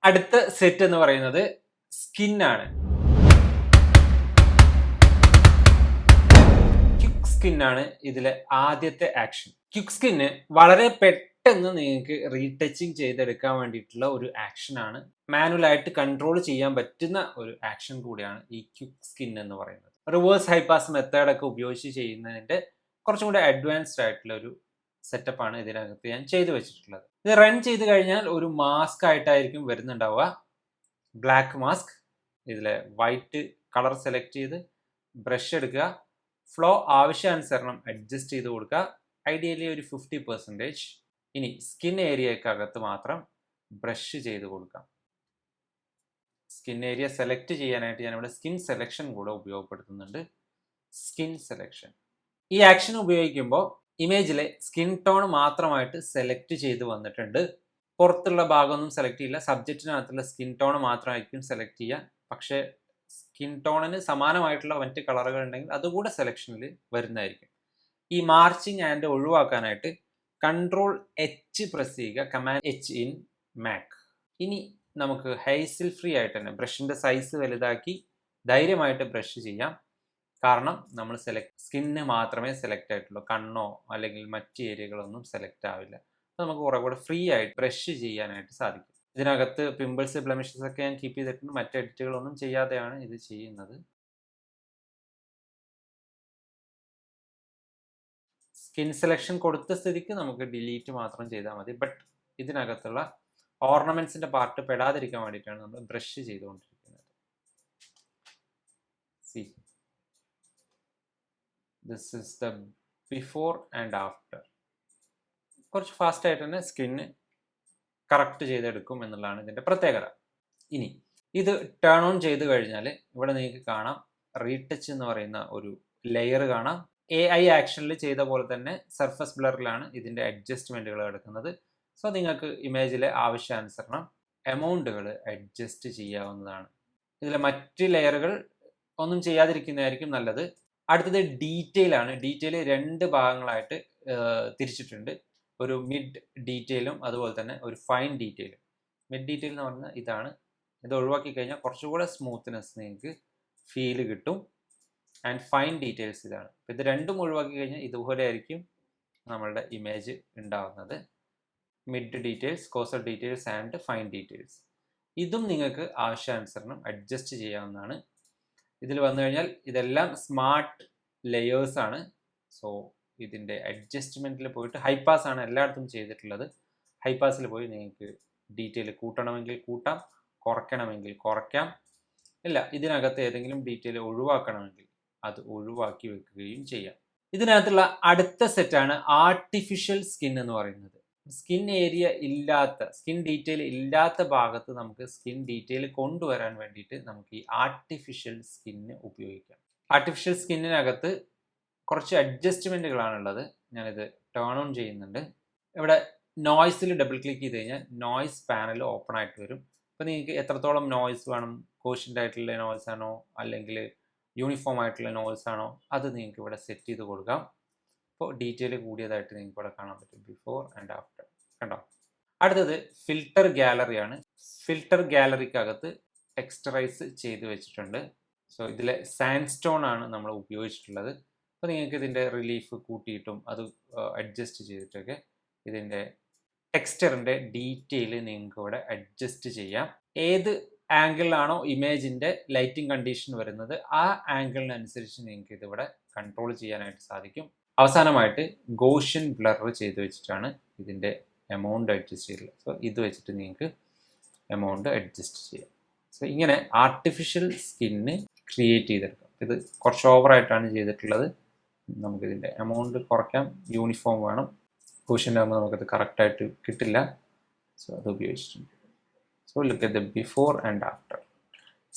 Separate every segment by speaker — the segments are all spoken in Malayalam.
Speaker 1: അടുത്ത സെറ്റ് എന്ന് പറയുന്നത് സ്കിന്നാണ്. ക്വിക്ക് സ്കിന്നാണ് ഇതിലെ ആദ്യത്തെ ആക്ഷൻ. ക്വിക്ക് സ്കിന്ന് വളരെ പെട്ടെന്ന് നിങ്ങൾക്ക് റീടച്ചിങ് ചെയ്തെടുക്കാൻ വേണ്ടിയിട്ടുള്ള ഒരു ആക്ഷനാണ്. മാനുവലായിട്ട് കൺട്രോൾ ചെയ്യാൻ പറ്റുന്ന ഒരു ആക്ഷൻ കൂടിയാണ് ഈ ക്വിക്ക് സ്കിൻ എന്ന് പറയുന്നത്. റിവേഴ്സ് ഹൈപാസ് മെത്തേഡൊക്കെ ഉപയോഗിച്ച് ചെയ്യുന്നതിന്റെ കുറച്ചും കൂടി അഡ്വാൻസ്ഡ് ആയിട്ടുള്ള ഒരു സെറ്റപ്പാണ് ഇതിനകത്ത് ഞാൻ ചെയ്തു വെച്ചിട്ടുള്ളത്. ഇത് റൺ ചെയ്ത് കഴിഞ്ഞാൽ ഒരു മാസ്ക് ആയിട്ടായിരിക്കും വരുന്നുണ്ടാവുക. Black mask. ഇതിലെ വൈറ്റ് കളർ സെലക്ട് ചെയ്ത് ബ്രഷ് എടുക്കുക. ഫ്ലോ ആവശ്യാനുസരണം അഡ്ജസ്റ്റ് ചെയ്ത് കൊടുക്കുക. ഐഡിയലി ഒരു 50%. ഇനി സ്കിൻ ഏരിയക്കകത്ത് മാത്രം ബ്രഷ് ചെയ്ത് കൊടുക്കാം. സ്കിൻ ഏരിയ സെലക്ട് ചെയ്യാനായിട്ട് ഞാനിവിടെ സ്കിൻ സെലക്ഷൻ കൂടെ ഉപയോഗപ്പെടുത്തുന്നുണ്ട്. Skin selection. ഈ ആക്ഷൻ ഉപയോഗിക്കുമ്പോൾ ഇമേജിലെ സ്കിൻ ടോൺ മാത്രമായിട്ട് സെലക്ട് ചെയ്ത് വന്നിട്ടുണ്ട്. പുറത്തുള്ള ഭാഗമൊന്നും സെലക്ട് ചെയ്യില്ല. സബ്ജക്റ്റിനകത്തുള്ള സ്കിൻ ടോൺ മാത്രമായിരിക്കും സെലക്ട് ചെയ്യുക. പക്ഷേ സ്കിൻ ടോണിന് സമാനമായിട്ടുള്ള മറ്റ് കളറുകൾ ഉണ്ടെങ്കിൽ അതുകൂടെ സെലക്ഷനിൽ വരുന്നതായിരിക്കും. ഈ മാർച്ചിങ് ആൻഡ് ഒഴിവാക്കാനായിട്ട് Ctrl+H പ്രസ് ചെയ്യുക. Command H in Mac. ഇനി നമുക്ക് ഹൈസിൽ ഫ്രീ ആയിട്ട് തന്നെ ബ്രഷിന്റെ സൈസ് വലുതാക്കി ധൈര്യമായിട്ട് ബ്രഷ് ചെയ്യാം. കാരണം നമ്മൾ സ്കിന്ന് മാത്രമേ സെലക്ട് ആയിട്ടുള്ളൂ. കണ്ണോ അല്ലെങ്കിൽ മറ്റ് ഏരിയകളൊന്നും സെലക്ട് ആവില്ല. അപ്പോൾ നമുക്ക് കുറെ കൂടെ ഫ്രീ ആയിട്ട് ബ്രഷ് ചെയ്യാനായിട്ട് സാധിക്കും. ഇതിനകത്ത് പിമ്പിൾസ്, ബ്ലെമിഷസ് ഒക്കെ ഞാൻ കീപ്പ് ചെയ്തിട്ടുണ്ട്. മറ്റ് എഡിറ്റുകളൊന്നും ചെയ്യാതെയാണ് ഇത് ചെയ്യുന്നത്. സ്കിൻ സെലക്ഷൻ കൊടുത്ത സ്ഥിതിക്ക് നമുക്ക് ഡിലീറ്റ് മാത്രം ചെയ്താൽ മതി. ബട്ട് ഇതിനകത്തുള്ള ഓർണമെന്റ്സിന്റെ പാർട്ട് പെടാതിരിക്കാൻ വേണ്ടിയിട്ടാണ് നമ്മൾ ബ്രഷ് ചെയ്തുകൊണ്ടിരിക്കുന്നത്. C, this is the before and after. കുറച്ച് ഫാസ്റ്റ് ആയിട്ട് തന്നെ സ്കിന്ന് കറക്റ്റ് ചെയ്തെടുക്കും എന്നുള്ളതാണ് ഇതിന്റെ പ്രത്യേകത. ഇനി ഇത് ടേൺ ഓൺ ചെയ്ത് കഴിഞ്ഞാൽ ഇവിടെ നിങ്ങൾക്ക് കാണാം റീടച്ച് എന്ന് പറയുന്ന ഒരു ലെയർ കാണാം. AI ആക്ഷനിൽ ചെയ്ത പോലെ തന്നെ സർഫസ് ബ്ലറിലാണ് ഇതിന്റെ അഡ്ജസ്റ്റ്മെന്റുകൾ എടുക്കുന്നത്. സോ നിങ്ങൾക്ക് ഇമേജിലെ ആവശ്യാനുസരണം എമൗണ്ടുകൾ അഡ്ജസ്റ്റ് ചെയ്യാവുന്നതാണ്. ഇതിലെ മറ്റ് ലെയറുകൾ ഒന്നും ചെയ്യാതിരിക്കുന്നതായിരിക്കും നല്ലത്. അടുത്തത് ഡീറ്റെയിൽ ആണ്. ഡീറ്റെയിൽ 2 ഭാഗങ്ങളായിട്ട് തിരിച്ചിട്ടുണ്ട്. ഒരു മിഡ് ഡീറ്റെയിലും അതുപോലെ തന്നെ ഒരു ഫൈൻ ഡീറ്റെയിലും. മിഡ് ഡീറ്റെയിൽ എന്ന് പറഞ്ഞാൽ ഇതാണ്. ഇത് ഒഴിവാക്കി കഴിഞ്ഞാൽ കുറച്ചുകൂടെ സ്മൂത്ത്നെസ് നിങ്ങൾക്ക് ഫീല് കിട്ടും. ആൻഡ് ഫൈൻ ഡീറ്റെയിൽസ് ഇതാണ്. ഇത് രണ്ടും ഒഴിവാക്കി കഴിഞ്ഞാൽ ഇതുപോലെ ആയിരിക്കും നമ്മളുടെ ഇമേജ് ഉണ്ടാവുന്നത്. Mid details, causal details and fine details. ഇതും നിങ്ങൾക്ക് ആവശ്യാനുസരണം അഡ്ജസ്റ്റ് ചെയ്യാവുന്നതാണ്. ഇതിൽ വന്നു കഴിഞ്ഞാൽ ഇതെല്ലാം സ്മാർട്ട് ലെയേഴ്സ് ആണ്. സോ ഇതിൻ്റെ അഡ്ജസ്റ്റ്മെൻറ്റിൽ പോയിട്ട് ഹൈപാസ് ആണ് എല്ലായിടത്തും ചെയ്തിട്ടുള്ളത്. ഹൈപാസിൽ പോയി നിങ്ങൾക്ക് ഡീറ്റെയിൽ കൂട്ടണമെങ്കിൽ കൂട്ടാം, കുറയ്ക്കണമെങ്കിൽ കുറയ്ക്കാം. ഇല്ല, ഇതിനകത്ത് ഏതെങ്കിലും ഡീറ്റെയിൽ ഒഴിവാക്കണമെങ്കിൽ അത് ഒഴിവാക്കി വെക്കുകയും ചെയ്യാം. ഇതിനകത്തുള്ള അടുത്ത സെറ്റാണ് ആർട്ടിഫിഷ്യൽ സ്കിൻ എന്ന് പറയുന്നത്. സ്കിൻ ഏരിയ ഇല്ലാത്ത, സ്കിൻ ഡീറ്റെയിൽ ഇല്ലാത്ത ഭാഗത്ത് നമുക്ക് സ്കിൻ ഡീറ്റെയിൽ കൊണ്ടുവരാൻ വേണ്ടിയിട്ട് നമുക്ക് ഈ ആർട്ടിഫിഷ്യൽ സ്കിന്ന് ഉപയോഗിക്കാം. ആർട്ടിഫിഷ്യൽ സ്കിന്നിനകത്ത് കുറച്ച് അഡ്ജസ്റ്റ്മെൻറ്റുകളാണുള്ളത്. ഞാനിത് ടേൺ ഓൺ ചെയ്യുന്നുണ്ട്. ഇവിടെ നോയ്സിൽ ഡബിൾ ക്ലിക്ക് ചെയ്ത് കഴിഞ്ഞാൽ നോയ്സ് പാനൽ ഓപ്പൺ ആയിട്ട് വരും. അപ്പോൾ നിങ്ങൾക്ക് എത്രത്തോളം നോയ്സ് വേണം, കോഷ്യൻ്റ് ആയിട്ടുള്ള നോയ്സ് ആണോ അല്ലെങ്കിൽ യൂണിഫോം ആയിട്ടുള്ള നോയ്സ് ആണോ, അത് നിങ്ങൾക്ക് ഇവിടെ സെറ്റ് ചെയ്ത് കൊടുക്കാം. അപ്പോൾ ഡീറ്റെയിൽ കൂടിയതായിട്ട് നിങ്ങൾക്ക് ഇവിടെ കാണാൻ പറ്റും, ബിഫോർ ആൻഡ് ആഫ്റ്റർ. കണ്ടോ? അടുത്തത് ഫിൽട്ടർ ഗാലറിയാണ്. ഫിൽട്ടർ ഗാലറിക്കകത്ത് ടെക്സ്റ്ററൈസ് ചെയ്ത് വെച്ചിട്ടുണ്ട്. സോ ഇതിലെ സാൻഡ്സ്റ്റോൺ ആണ് നമ്മൾ ഉപയോഗിച്ചിട്ടുള്ളത്. അപ്പോൾ നിങ്ങൾക്ക് ഇതിൻ്റെ റിലീഫ് കൂട്ടിയിട്ടും അത് അഡ്ജസ്റ്റ് ചെയ്തിട്ടൊക്കെ ഇതിൻ്റെ ടെക്സ്ചറിൻ്റെ ഡീറ്റെയിൽ നിങ്ങൾക്ക് ഇവിടെ അഡ്ജസ്റ്റ് ചെയ്യാം. ഏത് ആംഗിളിലാണോ ഇമേജിൻ്റെ ലൈറ്റിംഗ് കണ്ടീഷൻ വരുന്നത് ആ ആംഗിളിനനുസരിച്ച് നിങ്ങൾക്ക് ഇതിവിടെ കൺട്രോൾ ചെയ്യാനായിട്ട് സാധിക്കും. അവസാനമായിട്ട് ഗോഷ്യൻ ബ്ലർ ചെയ്ത് വെച്ചിട്ടാണ് ഇതിൻ്റെ എമൗണ്ട് അഡ്ജസ്റ്റ് ചെയ്തിട്ടുള്ളത്. സോ ഇത് വെച്ചിട്ട് നിങ്ങൾക്ക് എമൗണ്ട് അഡ്ജസ്റ്റ് ചെയ്യാം. സോ ഇങ്ങനെ ആർട്ടിഫിഷ്യൽ സ്കിന്ന് ക്രിയേറ്റ് ചെയ്തെടുക്കാം. ഇത് കുറച്ച് ഓവറായിട്ടാണ് ചെയ്തിട്ടുള്ളത്. നമുക്കിതിൻ്റെ എമൗണ്ട് കുറയ്ക്കാം. യൂണിഫോം വേണം. ഗോഷ്യൻ ആകുമ്പോൾ നമുക്കത് കറക്റ്റായിട്ട് കിട്ടില്ല. സോ അത് ഉപയോഗിച്ചിട്ടുണ്ട്. So look at the before and after.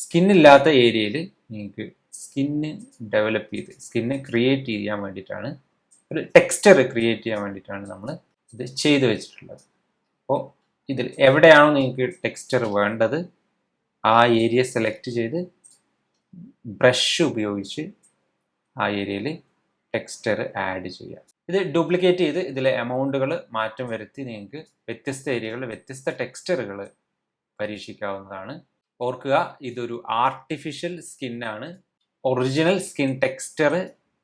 Speaker 1: സ്കിന്നില്ലാത്ത ഏരിയയിൽ നിങ്ങൾക്ക് സ്കിന്ന് ഡെവലപ്പ് ചെയ്ത് സ്കിന്ന് ക്രിയേറ്റ് ചെയ്യാൻ വേണ്ടിയിട്ടാണ്, ഒരു ടെക്സ്ചർ ക്രിയേറ്റ് ചെയ്യാൻ വേണ്ടിയിട്ടാണ് നമ്മൾ ഇത് ചെയ്ത് വെച്ചിട്ടുള്ളത്. അപ്പോൾ ഇതിൽ എവിടെയാണോ നിങ്ങൾക്ക് ടെക്സ്ചർ വേണ്ടത് ആ ഏരിയ സെലക്ട് ചെയ്ത് ബ്രഷ് ഉപയോഗിച്ച് ആ ഏരിയയിൽ ടെക്സ്ചർ ആഡ് ചെയ്യാം. ഇത് ഡ്യൂപ്ലിക്കേറ്റ് ചെയ്ത് ഇതിലെ എമൗണ്ടുകൾ മാറ്റം വരുത്തി നിങ്ങൾക്ക് വ്യത്യസ്ത ഏരിയകളിൽ വ്യത്യസ്ത ടെക്സ്ചറുകൾ പരീക്ഷിക്കാവുന്നതാണ്. ഓർക്കുക, ഇതൊരു ആർട്ടിഫിഷ്യൽ സ്കിന്നാണ്. ഒറിജിനൽ സ്കിൻ ടെക്സ്ചർ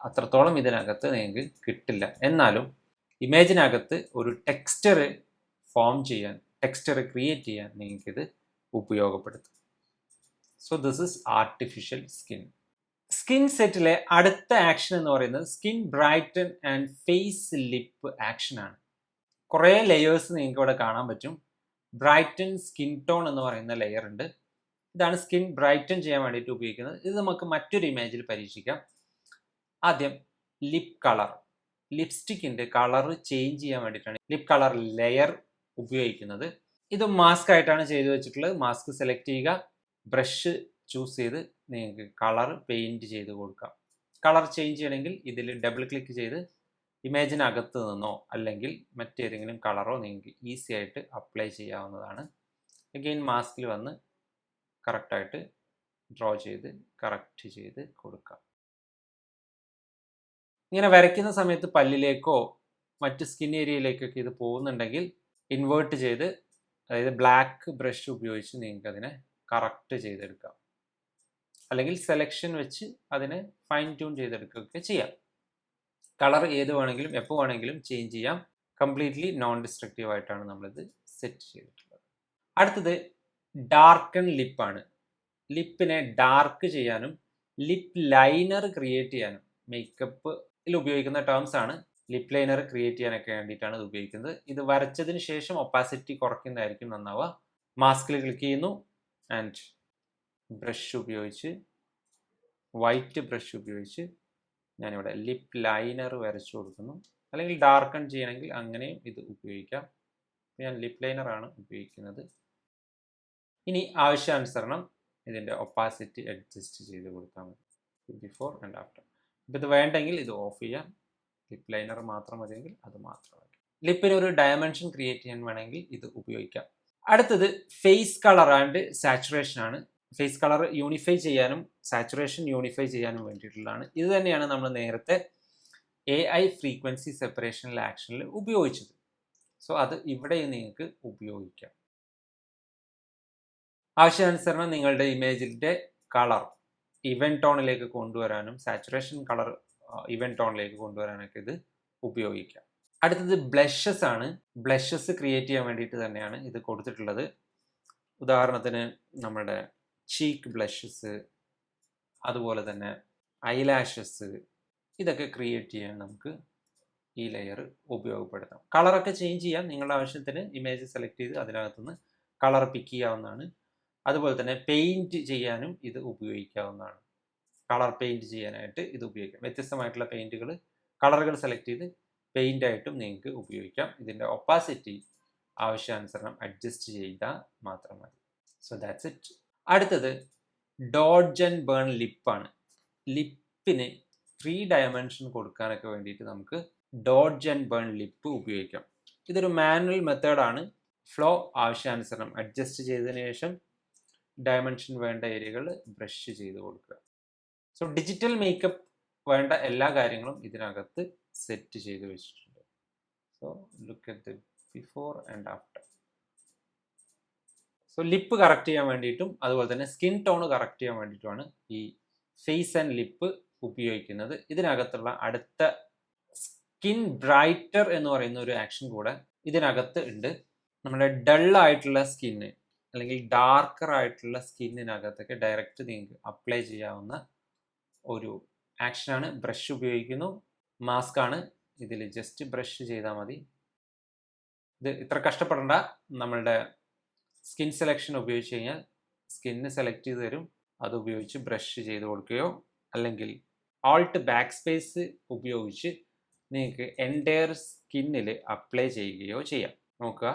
Speaker 1: അത്രത്തോളം ഇതിനകത്ത് നിങ്ങൾക്ക് കിട്ടില്ല. എന്നാലും ഇമേജിനകത്ത് ഒരു ടെക്സ്ചർ ഫോം ചെയ്യാൻ, ടെക്സ്ചർ ക്രിയേറ്റ് ചെയ്യാൻ നിങ്ങൾക്കിത് ഉപയോഗപ്പെടുത്തും. So this is artificial skin. Skin സെറ്റിലെ അടുത്ത ആക്ഷൻ എന്ന് പറയുന്നത് skin brighten and face lip action ആണ്. കുറേ ലെയേഴ്സ് നിങ്ങൾക്ക് ഇവിടെ കാണാൻ പറ്റും. ബ്രൈറ്റൻ സ്കിൻ ടോൺ എന്ന് പറയുന്ന ലെയർ ഉണ്ട്. ഇതാണ് സ്കിൻ ബ്രൈറ്റൻ ചെയ്യാൻ വേണ്ടിയിട്ട് ഉപയോഗിക്കുന്നത്. ഇത് നമുക്ക് മറ്റൊരു ഇമേജിൽ പരീക്ഷിക്കാം. ആദ്യം ലിപ് കളർ, ലിപ്സ്റ്റിക്കിൻ്റെ കളർ ചേഞ്ച് ചെയ്യാൻ വേണ്ടിയിട്ടാണ് ലിപ് കളർ ലെയർ ഉപയോഗിക്കുന്നത്. ഇത് മാസ്ക് ആയിട്ടാണ് ചെയ്തു വെച്ചിട്ടുള്ളത്. മാസ്ക് സെലക്ട് ചെയ്യുക, ബ്രഷ് ചൂസ് ചെയ്ത് നിങ്ങൾക്ക് കളർ പെയിൻറ് ചെയ്ത് കൊടുക്കാം. കളർ ചേഞ്ച് ചെയ്യണമെങ്കിൽ ഇതിൽ ഡബിൾ ക്ലിക്ക് ചെയ്ത് ഇമേജിനകത്ത് നിന്നോ അല്ലെങ്കിൽ മറ്റേതെങ്കിലും കളറോ നിങ്ങൾക്ക് ഈസി ആയിട്ട് അപ്ലൈ ചെയ്യാവുന്നതാണ്. അഗെയിൻ മാസ്കിൽ വന്ന് കറക്റ്റായിട്ട് ഡ്രോ ചെയ്ത് കറക്റ്റ് ചെയ്ത് കൊടുക്കാം. ഇങ്ങനെ വരയ്ക്കുന്ന സമയത്ത് പല്ലിലേക്കോ മറ്റ് സ്കിൻ ഏരിയയിലേക്കൊക്കെ ഇത് പോകുന്നുണ്ടെങ്കിൽ ഇൻവേർട്ട് ചെയ്ത്, അതായത് ബ്ലാക്ക് ബ്രഷ് ഉപയോഗിച്ച് നിങ്ങൾക്ക് അതിനെ കറക്റ്റ് ചെയ്തെടുക്കാം. അല്ലെങ്കിൽ സെലക്ഷൻ വെച്ച് അതിനെ ഫൈൻ ട്യൂൺ ചെയ്തെടുക്കുകയൊക്കെ ചെയ്യാം. കളർ ഏത് വേണമെങ്കിലും എപ്പോൾ വേണമെങ്കിലും ചേഞ്ച് ചെയ്യാം. കംപ്ലീറ്റ്ലി നോൺ ഡിസ്ട്രക്റ്റീവ് ആയിട്ടാണ് നമ്മളിത് സെറ്റ് ചെയ്തിട്ടുള്ളത്. അടുത്തത് ഡാർക്കൺ ലിപ്പാണ്. ലിപ്പിനെ ഡാർക്ക് ചെയ്യാനും ലിപ്പ് ലൈനർ ക്രിയേറ്റ് ചെയ്യാനും മേക്കപ്പിൽ ഉപയോഗിക്കുന്ന ടേംസ് ആണ്. ലിപ്പ് ലൈനർ ക്രിയേറ്റ് ചെയ്യാനൊക്കെ വേണ്ടിയിട്ടാണ് ഇത് ഉപയോഗിക്കുന്നത്. ഇത് വരച്ചതിന് ശേഷം ഒപ്പാസിറ്റി കുറയ്ക്കുന്നതായിരിക്കും നന്നാവുക. മാസ്കിൽ ക്ലിക്ക് ചെയ്യുന്നു ആൻഡ് ബ്രഷ് ഉപയോഗിച്ച്, വൈറ്റ് ബ്രഷ് ഉപയോഗിച്ച് ഞാനിവിടെ ലിപ്പ് ലൈനർ വരച്ചു കൊടുക്കുന്നു. അല്ലെങ്കിൽ ഡാർക്കൺ ചെയ്യണമെങ്കിൽ അങ്ങനെയും ഇത് ഉപയോഗിക്കാം. ഞാൻ ലിപ്പ് ലൈനറാണ് ഉപയോഗിക്കുന്നത്. ഇനി ആവശ്യാനുസരണം ഇതിൻ്റെ ഒപ്പാസിറ്റി അഡ്ജസ്റ്റ് ചെയ്ത് കൊടുത്താൽ മതി, ബിഫോർ ആൻഡ് ആഫ്റ്റർ. ഇപ്പോൾ ഇത് വേണ്ടെങ്കിൽ ഇത് ഓഫ് ചെയ്യാം. ലിപ്പ് ലൈനർ മാത്രം മതിയെങ്കിൽ അത് മാത്രം മതി. ലിപ്പിന് ഒരു ഡയമെൻഷൻ ക്രിയേറ്റ് ചെയ്യാൻ വേണമെങ്കിൽ ഇത് ഉപയോഗിക്കാം. അടുത്തത് ഫേസ് കളർ ആൻഡ് സാച്ചുറേഷൻ ആണ്. ഫേസ് കളർ യൂണിഫൈ ചെയ്യാനും സാച്ചുറേഷൻ യൂണിഫൈ ചെയ്യാനും വേണ്ടിയിട്ടുള്ളതാണ്. ഇത് തന്നെയാണ് നമ്മൾ നേരത്തെ AI ഫ്രീക്വൻസി സെപ്പറേഷനിൽ ആക്ഷനിൽ ഉപയോഗിച്ചത്. സോ അത് ഇവിടെ നിങ്ങൾക്ക് ഉപയോഗിക്കാം. ആവശ്യാനുസരണം നിങ്ങളുടെ ഇമേജിൻ്റെ കളർ ഇവൻ ടോണിലേക്ക് കൊണ്ടുവരാനും സാച്ചുറേഷൻ കളർ ഇവൻ ടോണിലേക്ക് കൊണ്ടുവരാനൊക്കെ ഇത് ഉപയോഗിക്കാം. അടുത്തത് ബ്ലഷസ് ആണ്. ബ്ലഷസ് ക്രിയേറ്റ് ചെയ്യാൻ വേണ്ടിയിട്ട് തന്നെയാണ് ഇത് കൊടുത്തിട്ടുള്ളത്. ഉദാഹരണത്തിന് നമ്മുടെ ചീക്ക് ബ്ലഷസ്, അതുപോലെ തന്നെ ഐലാഷസ്, ഇതൊക്കെ ക്രിയേറ്റ് ചെയ്യാൻ നമുക്ക് ഈ ലെയർ ഉപയോഗപ്പെടുത്താം. കളറൊക്കെ ചേഞ്ച് ചെയ്യാം. നിങ്ങളുടെ ആവശ്യത്തിന് ഇമേജ് സെലക്ട് ചെയ്ത് അതിനകത്തുനിന്ന് കളർ പിക്ക് ചെയ്യാവുന്നതാണ്. അതുപോലെ തന്നെ പെയിൻറ്റ് ചെയ്യാനും ഇത് ഉപയോഗിക്കാവുന്നതാണ്. കളർ പെയിൻറ്റ് ചെയ്യാനായിട്ട് ഇത് ഉപയോഗിക്കാം. വ്യത്യസ്തമായിട്ടുള്ള പെയിൻറ്റുകൾ, കളറുകൾ സെലക്ട് ചെയ്ത് പെയിൻ്റായിട്ടും നിങ്ങൾക്ക് ഉപയോഗിക്കാം. ഇതിൻ്റെ ഒപ്പാസിറ്റി ആവശ്യാനുസരണം അഡ്ജസ്റ്റ് ചെയ്താൽ മാത്രം മതി. So that's it. അടുത്തത് ഡോഡ്ജ് ആൻഡ് ബേൺ ലിപ്പാണ്. ലിപ്പിന് 3 ഡയമെൻഷൻ കൊടുക്കാനൊക്കെ വേണ്ടിയിട്ട് നമുക്ക് ഡോഡ്ജ് ആൻഡ് ബേൺ ലിപ്പ് ഉപയോഗിക്കാം. ഇതൊരു മാനുവൽ മെത്തേഡാണ്. ഫ്ലോ ആവശ്യാനുസരണം അഡ്ജസ്റ്റ് ചെയ്തതിന് ശേഷം ഡയമെൻഷൻ വേണ്ട ഏരിയകൾ ബ്രഷ് ചെയ്ത് കൊടുക്കുക. സോ ഡിജിറ്റൽ മേക്കപ്പ് വേണ്ട എല്ലാ കാര്യങ്ങളും ഇതിനകത്ത് സെറ്റ് ചെയ്ത് വെച്ചിട്ടുണ്ട്. So look at the before and after. So lip correct ചെയ്യാൻ വേണ്ടിയിട്ടും അതുപോലെ തന്നെ സ്കിൻ ടോൺ കറക്റ്റ് ചെയ്യാൻ വേണ്ടിയിട്ടുമാണ് ഈ ഫേസ് ആൻഡ് ലിപ്പ് ഉപയോഗിക്കുന്നത്. ഇതിനകത്തുള്ള അടുത്ത സ്കിൻ ബ്രൈറ്റർ എന്ന് പറയുന്ന ഒരു ആക്ഷൻ കൂടെ ഇതിനകത്ത് ഉണ്ട്. നമ്മുടെ ഡൾ ആയിട്ടുള്ള സ്കിന്ന് അല്ലെങ്കിൽ ഡാർക്കർ ആയിട്ടുള്ള സ്കിന്നിനകത്തൊക്കെ ഡയറക്റ്റ് നിങ്ങൾക്ക് അപ്ലൈ ചെയ്യാവുന്ന ഒരു ആക്ഷനാണ്. ബ്രഷ് ഉപയോഗിക്കുന്നു, മാസ്ക് ആണ്. ഇതിൽ ജസ്റ്റ് ബ്രഷ് ചെയ്താൽ മതി. ഇത് ഇത്ര കഷ്ടപ്പെടേണ്ട. നമ്മളുടെ സ്കിൻ സെലക്ഷൻ ഉപയോഗിച്ച് കഴിഞ്ഞാൽ സ്കിന്ന് സെലക്ട് ചെയ്ത് തരും. അത് ഉപയോഗിച്ച് ബ്രഷ് ചെയ്ത് കൊടുക്കുകയോ അല്ലെങ്കിൽ ആൾട്ട് ബാക്ക് സ്പേസ് ഉപയോഗിച്ച് നിങ്ങൾക്ക് എൻറ്റയർ സ്കിന്നിൽ അപ്ലൈ ചെയ്യുകയോ ചെയ്യാം. നോക്കുക,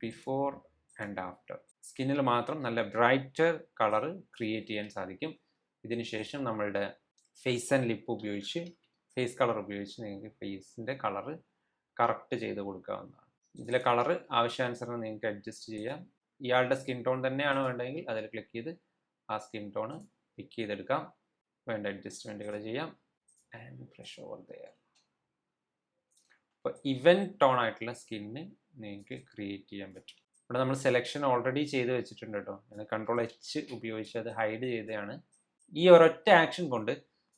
Speaker 1: ബിഫോർ ആൻഡ് ആഫ്റ്റർ. സ്കിന്നിൽ മാത്രം നല്ല ബ്രൈറ്റർ കളർ ക്രിയേറ്റ് ചെയ്യാൻ സാധിക്കും. ഇതിന് ശേഷം നമ്മളുടെ ഫേസ് ആൻഡ് ലിപ്പ് ഉപയോഗിച്ച്, ഫേസ് കളർ ഉപയോഗിച്ച് നിങ്ങൾക്ക് ഫേസിൻ്റെ കളർ കറക്റ്റ് ചെയ്ത് കൊടുക്കാവുന്നതാണ്. ഇതിലെ കളർ ആവശ്യാനുസരണം നിങ്ങൾക്ക് അഡ്ജസ്റ്റ് ചെയ്യാം. ഇയാളുടെ സ്കിൻ ടോൺ തന്നെയാണ് വേണ്ടതെങ്കിൽ അതിൽ ക്ലിക്ക് ചെയ്ത് ആ സ്കിൻ ടോൺ പിക്ക് ചെയ്തെടുക്കാം. വേണ്ട അഡ്ജസ്റ്റ്മെൻറ്റുകൾ ചെയ്യാം. And brush over there. അപ്പോൾ ഇവൻ ടോൺ ആയിട്ടുള്ള സ്കിന്ന് നിങ്ങൾക്ക് ക്രിയേറ്റ് ചെയ്യാൻ പറ്റും. ഇവിടെ നമ്മൾ സെലക്ഷൻ ഓൾറെഡി ചെയ്ത് വെച്ചിട്ടുണ്ട് കേട്ടോ. Ctrl H ഉപയോഗിച്ച് അത് ഹൈഡ് ചെയ്തതാണ്. ഈ ഒരൊറ്റ ആക്ഷൻ കൊണ്ട്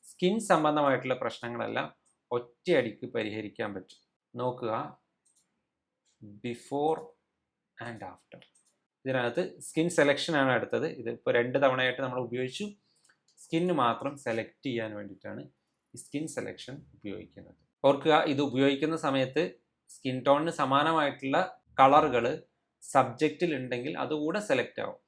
Speaker 1: സ്കിൻ സംബന്ധമായിട്ടുള്ള പ്രശ്നങ്ങളെല്ലാം ഒറ്റയടിക്ക് പരിഹരിക്കാൻ പറ്റും. നോക്കുക, ബിഫോർ ആൻഡ് ആഫ്റ്റർ. ഇതിനകത്ത് സ്കിൻ സെലക്ഷൻ ആണ് അടുത്തത്. ഇത് ഇപ്പോൾ 2 തവണയായിട്ട് നമ്മൾ ഉപയോഗിച്ചു. സ്കിന്ന് മാത്രം സെലക്ട് ചെയ്യാൻ വേണ്ടിയിട്ടാണ് ഈ സ്കിൻ സെലക്ഷൻ ഉപയോഗിക്കുന്നത്. ഓർക്കുക, ഇത് ഉപയോഗിക്കുന്ന സമയത്ത് സ്കിൻ ടോണിന് സമാനമായിട്ടുള്ള കളറുകൾ സബ്ജക്റ്റിൽ ഉണ്ടെങ്കിൽ അതുകൂടെ സെലക്ട് ആവും.